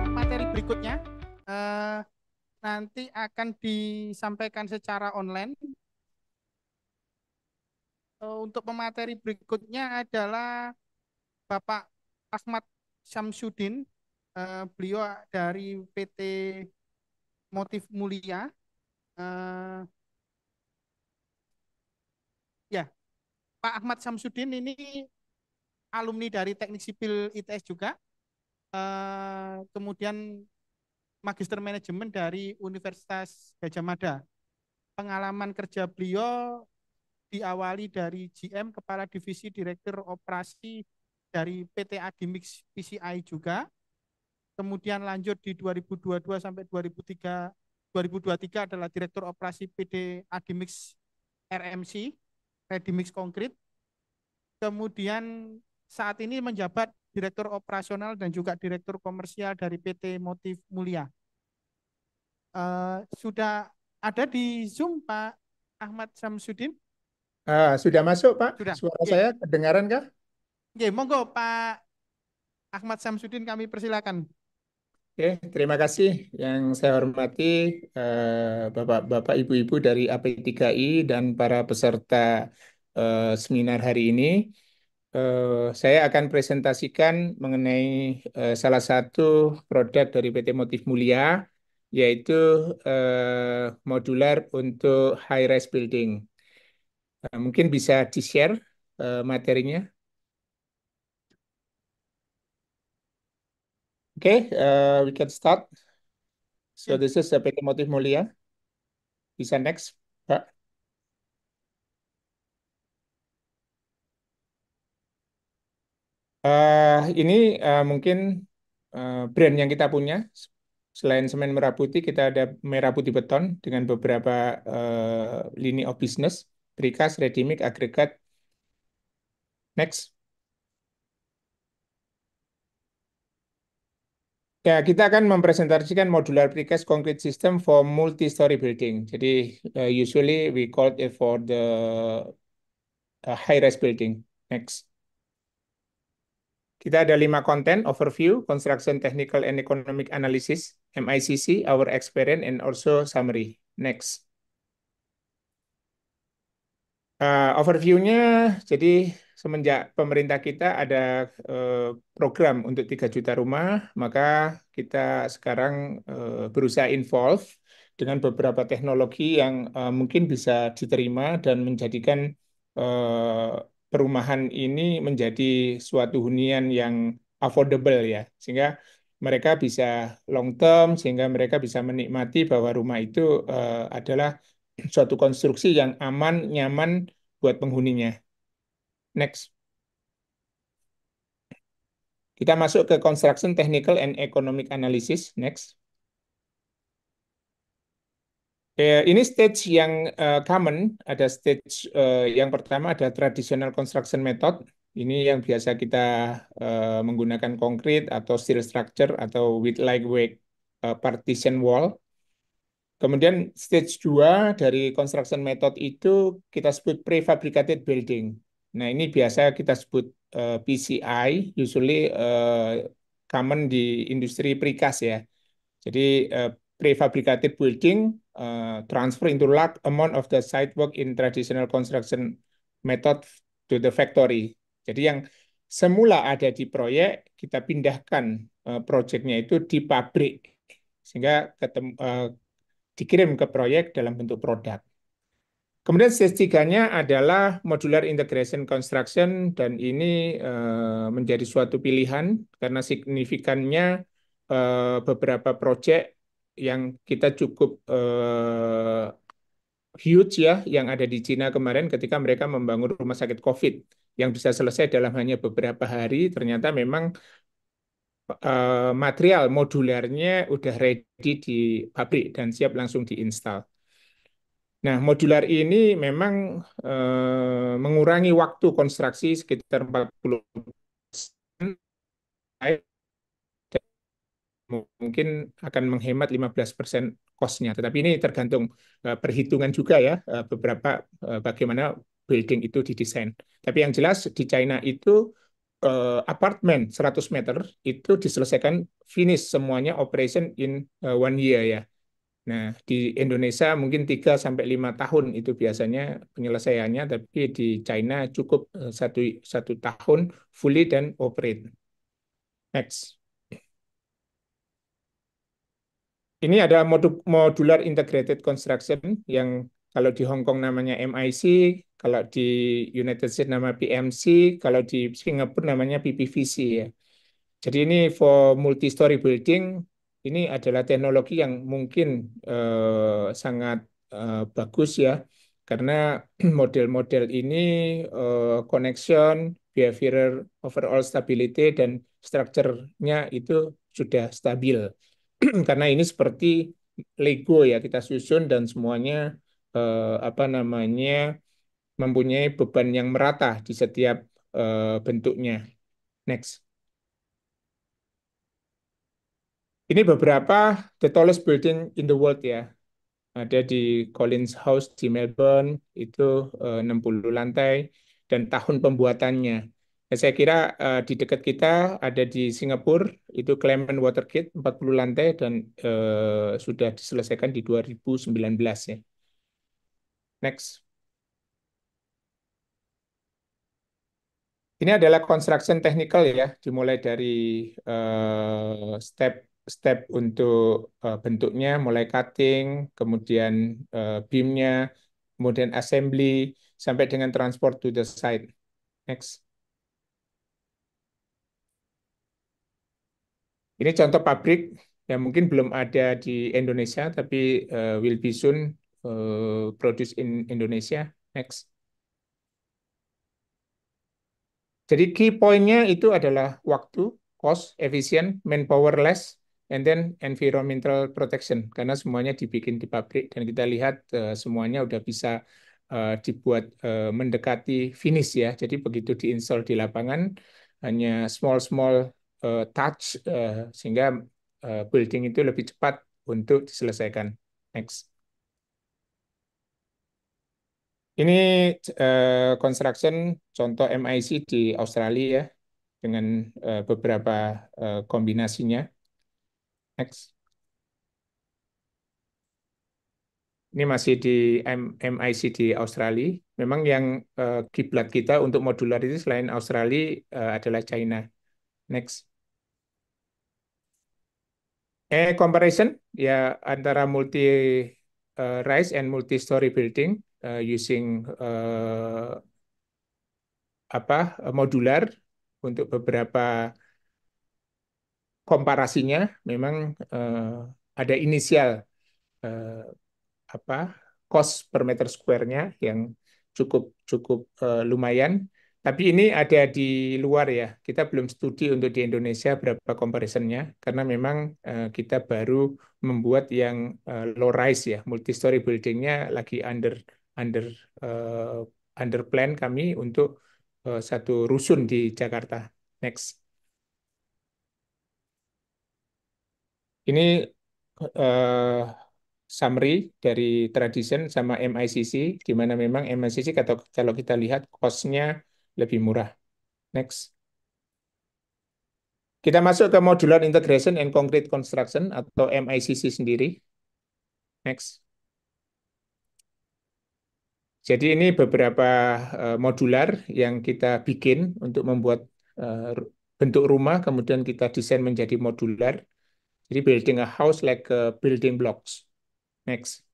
Materi berikutnya eh, nanti akan disampaikan secara online. Untuk pemateri berikutnya adalah Bapak Ahmad Syamsuddin. Beliau dari PT Motif Mulia. Eh, ya, Pak Ahmad Syamsuddin ini alumni dari Teknik Sipil ITS juga. Kemudian Magister Manajemen dari Universitas Gadjah Mada. Pengalaman kerja beliau diawali dari GM, Kepala Divisi Direktur Operasi dari PT Adimix PCI juga. Kemudian lanjut di 2022 sampai 2023 adalah Direktur Operasi PD Adimix RMC, Ready Mix Concrete. Kemudian saat ini menjabat Direktur Operasional dan juga Direktur Komersial dari PT Motif Mulia. Sudah ada di Zoom Pak Ahmad Samsudin? Sudah masuk, Pak? Sudah. Suara Oke, saya kedengaran kah? oke, monggo Pak Ahmad Samsudin kami persilakan. Oke, terima kasih yang saya hormati Bapak-bapak, Ibu-ibu dari AP3I dan para peserta seminar hari ini. Saya akan presentasikan mengenai salah satu produk dari PT Motif Mulia, yaitu modular untuk high-rise building. Mungkin bisa di-share materinya. Oke, we can start. So Oke. this is PT Motif Mulia. Bisa next, Pak. Ini mungkin brand yang kita punya. Selain semen merah putih, kita ada merah putih beton dengan beberapa lini of business, precast, ready mix, agregat. Next. Ya, kita akan mempresentasikan modular precast concrete system for multi-story building. Jadi, usually we call it for the high-rise building. Next. Kita ada 5 konten: overview, construction technical and economic analysis, MICC, our experience, and also summary. Next. Overview-nya, jadi semenjak pemerintah kita ada program untuk 3 juta rumah, maka kita sekarang berusaha involve dengan beberapa teknologi yang mungkin bisa diterima dan menjadikan perumahan ini menjadi suatu hunian yang affordable ya, sehingga mereka bisa long term, sehingga mereka bisa menikmati bahwa rumah itu adalah suatu konstruksi yang aman, nyaman buat penghuninya. Next. Kita masuk ke construction technical and economic analysis. Next. Ini stage yang common. Ada stage yang pertama ada traditional construction method. Ini yang biasa kita menggunakan konkrit atau steel structure atau with lightweight partition wall. Kemudian stage 2 dari construction method itu kita sebut prefabricated building. Nah, ini biasa kita sebut PCI, usually common di industri precast ya. Jadi prefabricated building transfer into large amount of the site work in traditional construction method to the factory. Jadi yang semula ada di proyek kita pindahkan proyeknya itu di pabrik sehingga dikirim ke proyek dalam bentuk produk. Kemudian stage 3-nya adalah modular integration construction dan ini menjadi suatu pilihan karena signifikannya beberapa proyek yang kita cukup huge ya yang ada di Cina kemarin ketika mereka membangun rumah sakit COVID yang bisa selesai dalam hanya beberapa hari, ternyata memang material modularnya udah ready di pabrik dan siap langsung diinstal. Nah, modular ini memang mengurangi waktu konstruksi sekitar 40%. mungkin akan menghemat 15% cost-nya. Tetapi ini tergantung perhitungan juga ya, beberapa bagaimana building itu didesain. Tapi yang jelas di China itu apartemen 100 meter itu diselesaikan finish semuanya operation in 1 year ya. Nah, di Indonesia mungkin 3 sampai 5 tahun itu biasanya penyelesaiannya, tapi di China cukup satu tahun fully dan operate. Next. Ini ada modular integrated construction yang kalau di Hong Kong namanya MIC, kalau di United States nama PMC, kalau di Singapura namanya PPVC ya. Jadi ini for multi-story building, ini adalah teknologi yang mungkin sangat bagus ya, karena model-model ini connection, behavioral overall stability, dan structure-nya itu sudah stabil. Karena ini seperti Lego ya, kita susun dan semuanya apa namanya mempunyai beban yang merata di setiap bentuknya. Next. Ini beberapa the tallest building in the world ya. Ada di Collins House di Melbourne, itu 60 lantai, dan tahun pembuatannya. Ya, saya kira di dekat kita ada di Singapura, itu Clement Watergate 40 lantai, dan sudah diselesaikan di 2019 ya. Next. Ini adalah construction technical ya, dimulai dari step-step untuk bentuknya, mulai cutting, kemudian beamnya, kemudian assembly, sampai dengan transport to the site. Next. Ini contoh pabrik yang mungkin belum ada di Indonesia, tapi will be soon produce in Indonesia. Next. Jadi key point-nya itu adalah waktu, cost, efisien, manpower less, and then environmental protection. Karena semuanya dibikin di pabrik dan kita lihat semuanya udah bisa dibuat mendekati finish ya. Jadi begitu diinstal di lapangan hanya small touch sehingga building itu lebih cepat untuk diselesaikan. Next. Ini construction contoh MIC di Australia ya, dengan beberapa kombinasinya. Next. Ini masih di MIC di Australia. Memang yang kiblat kita untuk modular itu selain Australia adalah China. Next. Comparison ya antara multi rise and multi story building using apa modular untuk beberapa komparasinya memang ada inisial eh, apa cost per meter square-nya yang cukup cukup lumayan. Tapi ini ada di luar ya. Kita belum studi untuk di Indonesia berapa comparison-nya karena memang kita baru membuat yang low rise ya, multi story building-nya lagi under eh, under plan kami untuk satu rusun di Jakarta. Next. Ini eh, summary dari Tradition sama MICC, di mana memang MICC kalau kita lihat cost-nya lebih murah. Next. Kita masuk ke Modular Integration and Concrete Construction atau MICC sendiri. Next. Jadi ini beberapa modular yang kita bikin untuk membuat bentuk rumah, kemudian kita desain menjadi modular. Jadi building a house like building blocks. Next.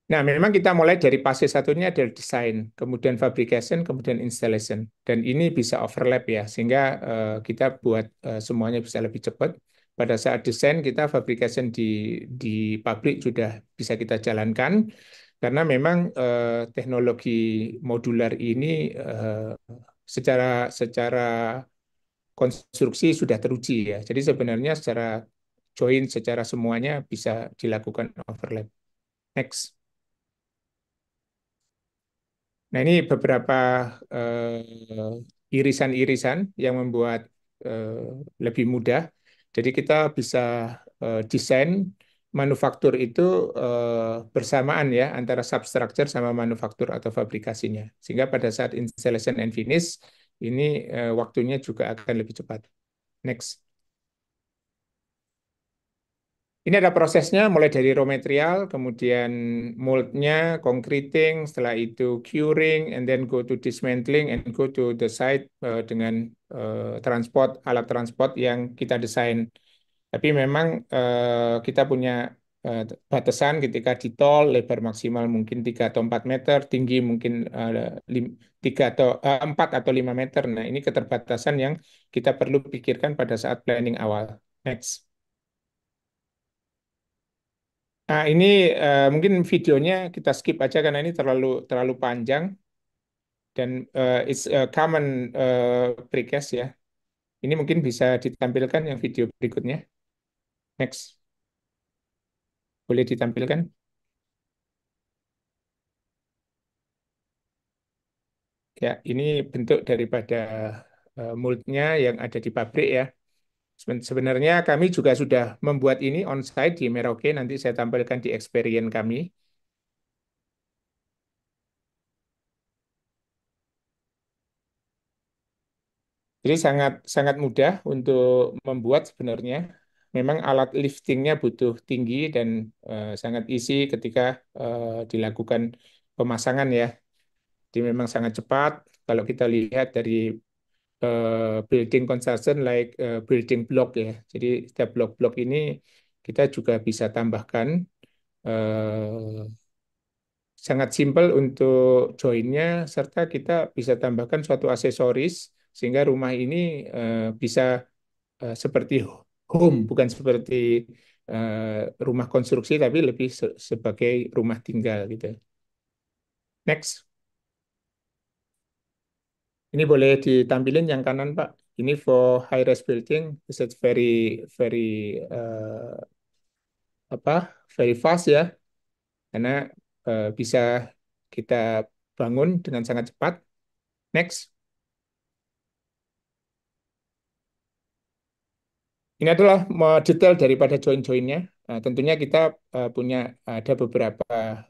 Nah, memang kita mulai dari fase satunya adalah desain, kemudian fabrication, kemudian installation. Dan ini bisa overlap ya, sehingga kita buat semuanya bisa lebih cepat. Pada saat desain, kita fabrication di pabrik sudah bisa kita jalankan, karena memang teknologi modular ini secara secara konstruksi sudah teruji ya. Jadi sebenarnya secara join, secara semuanya bisa dilakukan overlap. Next. Nah, ini beberapa irisan-irisan yang membuat lebih mudah. Jadi kita bisa desain manufaktur itu bersamaan ya antara substructure sama manufaktur atau fabrikasinya. Sehingga pada saat installation and finish ini waktunya juga akan lebih cepat. Next. Ini ada prosesnya mulai dari raw material, kemudian moldnya, concreting, setelah itu curing, and then go to dismantling and go to the site dengan transport, alat transport yang kita desain. Tapi memang kita punya batasan ketika di tol, lebar maksimal mungkin 3 atau 4 meter, tinggi mungkin 3 atau 4 atau 5 meter. Nah, ini keterbatasan yang kita perlu pikirkan pada saat planning awal. Next. Nah, ini mungkin videonya kita skip aja karena ini terlalu terlalu panjang dan it's a common precast ya. Ini mungkin bisa ditampilkan yang video berikutnya. Next, boleh ditampilkan? Ya, ini bentuk daripada moldnya yang ada di pabrik ya. Sebenarnya kami juga sudah membuat ini on-site di Merauke. Nanti saya tampilkan di experience kami. Jadi sangat sangat mudah untuk membuat sebenarnya. Memang alat liftingnya butuh tinggi dan sangat easy ketika dilakukan pemasangan ya. Jadi memang sangat cepat. Kalau kita lihat dari building construction like building block ya. Jadi setiap blok-blok ini kita juga bisa tambahkan sangat simpel untuk joinnya serta kita bisa tambahkan suatu aksesoris sehingga rumah ini bisa seperti home, bukan seperti rumah konstruksi, tapi lebih sebagai rumah tinggal gitu. Next, ini boleh ditampilin yang kanan, Pak. Ini for high rise building, this is very very apa, very fast ya, karena bisa kita bangun dengan sangat cepat. Next. Ini adalah detail daripada join-joinnya. Nah, tentunya kita punya ada beberapa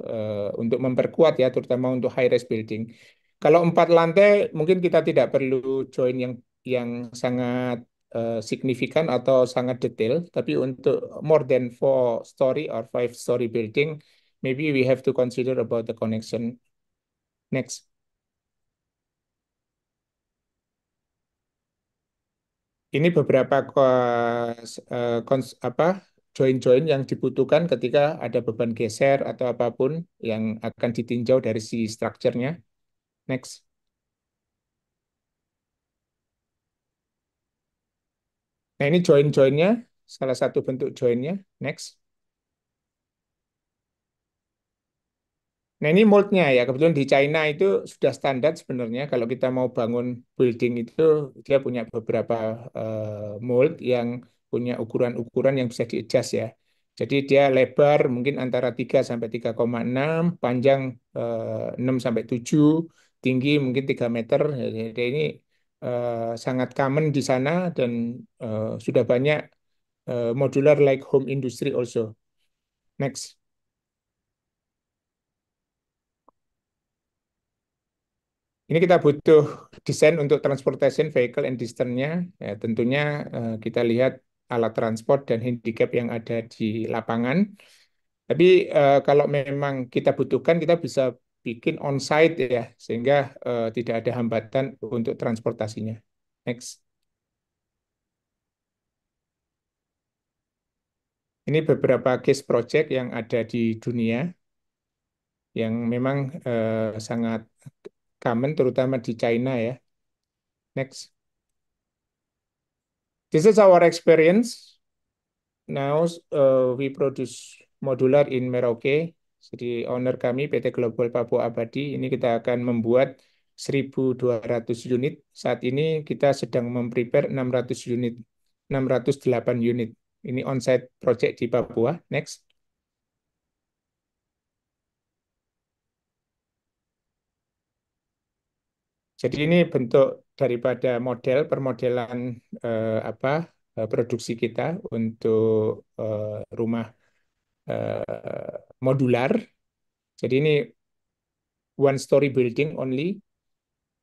untuk memperkuat ya, terutama untuk high-rise building. Kalau 4 lantai, mungkin kita tidak perlu join yang sangat signifikan atau sangat detail. Tapi untuk more than 4 story or 5 story building, maybe we have to consider about the connection. Next. Ini beberapa apa join-join yang dibutuhkan ketika ada beban geser atau apapun yang akan ditinjau dari si strukturnya. Next. Nah, ini join-joinnya, salah satu bentuk joinnya. Next. Nah, ini moldnya ya. Kebetulan di China itu sudah standar sebenarnya. Kalau kita mau bangun building itu, dia punya beberapa mold yang punya ukuran-ukuran yang bisa di-adjust ya. Jadi dia lebar mungkin antara 3 sampai 3,6, panjang 6 sampai 7, tinggi mungkin 3 meter. Jadi ini sangat common di sana dan sudah banyak modular like home industry also. Next. Ini kita butuh desain untuk transportation vehicle and distance-nya. Ya, tentunya kita lihat alat transport dan handicap yang ada di lapangan. Tapi kalau memang kita butuhkan, kita bisa bikin on-site ya, sehingga tidak ada hambatan untuk transportasinya. Next. Ini beberapa case project yang ada di dunia yang memang sangat common, terutama di China ya. Next. This is our experience. Now we produce modular in Merauke. Jadi owner kami PT Global Papua Abadi. Ini kita akan membuat 1.200 unit. Saat ini kita sedang memprepare 600 unit, 608 unit. Ini on-site project di Papua. Next. Jadi ini bentuk daripada model permodelan produksi kita untuk rumah modular. Jadi ini one story building only.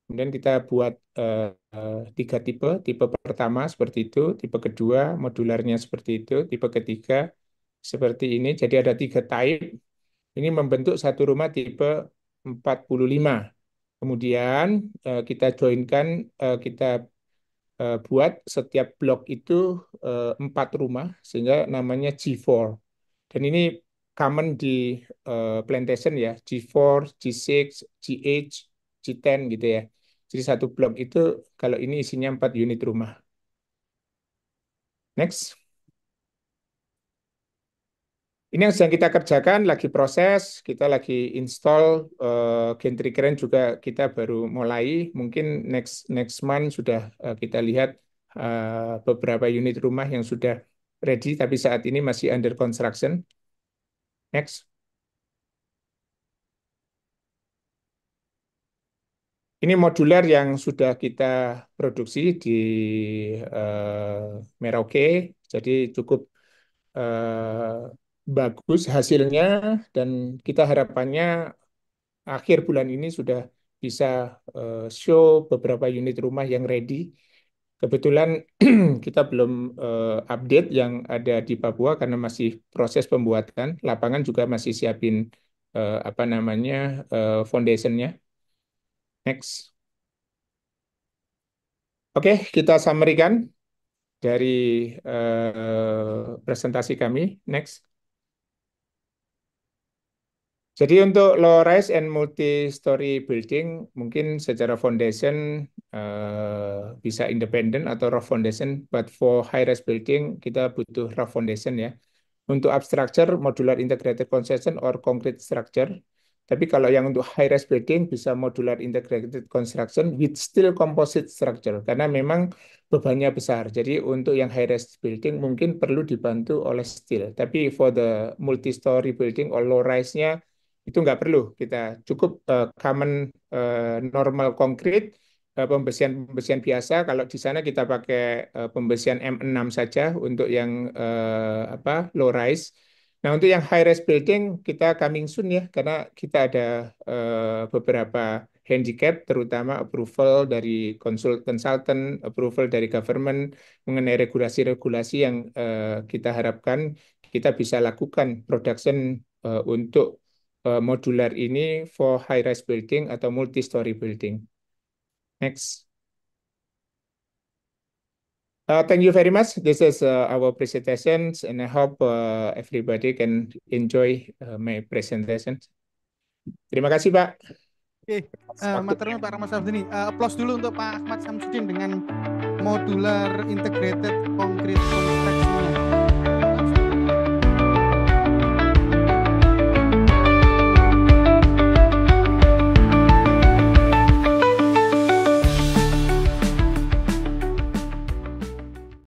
Kemudian kita buat 3 tipe. Tipe pertama seperti itu, tipe kedua modularnya seperti itu, tipe ketiga seperti ini. Jadi ada 3 type. Ini membentuk satu rumah tipe 45. Kemudian kita joinkan, kita buat setiap blok itu 4 rumah sehingga namanya G4. Dan ini common di plantation ya, G4, G6, G8, G10 gitu ya. Jadi satu blok itu kalau ini isinya 4 unit rumah. Next. Ini yang sedang kita kerjakan, lagi proses, kita lagi install gantry crane juga kita baru mulai. Mungkin next next month sudah kita lihat beberapa unit rumah yang sudah ready, tapi saat ini masih under construction. Next. Ini modular yang sudah kita produksi di Merauke, jadi cukup bagus hasilnya dan kita harapannya akhir bulan ini sudah bisa show beberapa unit rumah yang ready. Kebetulan kita belum update yang ada di Papua karena masih proses pembuatan. Lapangan juga masih siapin foundationnya. Next. Oke, kita summary-kan dari presentasi kami. Next. Jadi untuk low rise and multi-story building mungkin secara foundation bisa independen atau rough foundation, but for high rise building kita butuh rough foundation ya. Untuk upstructure, modular integrated construction or concrete structure. Tapi kalau yang untuk high rise building bisa modular integrated construction with steel composite structure karena memang bebannya besar. Jadi untuk yang high rise building mungkin perlu dibantu oleh steel. Tapi for the multi-story building or low rise-nya itu nggak perlu. Kita cukup common normal concrete pembesian biasa. Kalau di sana kita pakai pembesian M6 saja untuk yang low rise. Nah, untuk yang high rise building kita coming soon ya, karena kita ada beberapa handicap, terutama approval dari konsultan, approval dari government mengenai regulasi-regulasi yang kita harapkan kita bisa lakukan production untuk modular ini for high rise building atau multi-story building. Next. Thank you very much. This is our presentations, and I hope everybody can enjoy my presentation. Terima kasih, Pak. Oke, materi Pak Rahmat Samsudin. Applause dulu untuk Pak Ahmad Samsudin dengan modular integrated concrete construction.